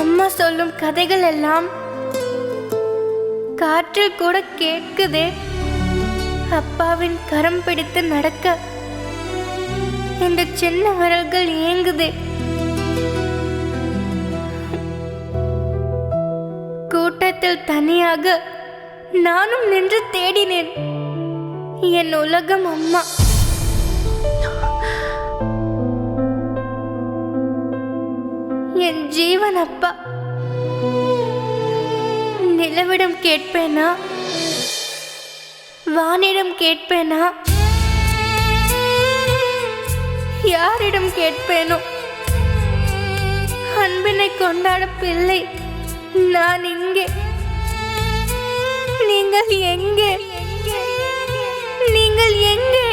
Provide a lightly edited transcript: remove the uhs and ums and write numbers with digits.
அம்மா சொல்லும் கதைகள் எல்லாம் காற்றில் கூட கேட்குதே. அப்பாவின் கரம் பிடித்து நடக்க இந்த சின்ன விரல்கள் ஏங்குதே. கூட்டத்தில் தனியாக நானும் நின்று தேடினேன். என் உலகம் அம்மா. என் ஜீவன் அப்பா. நிலவிடம் கேட்பேனா, வானிடம் கேட்பேனா, யாரிடம் கேட்பேனோ? அன்பினை கொண்டாட பிள்ளை நான் இங்கே. நீங்கள் எங்கே? நீங்கள் எங்கே?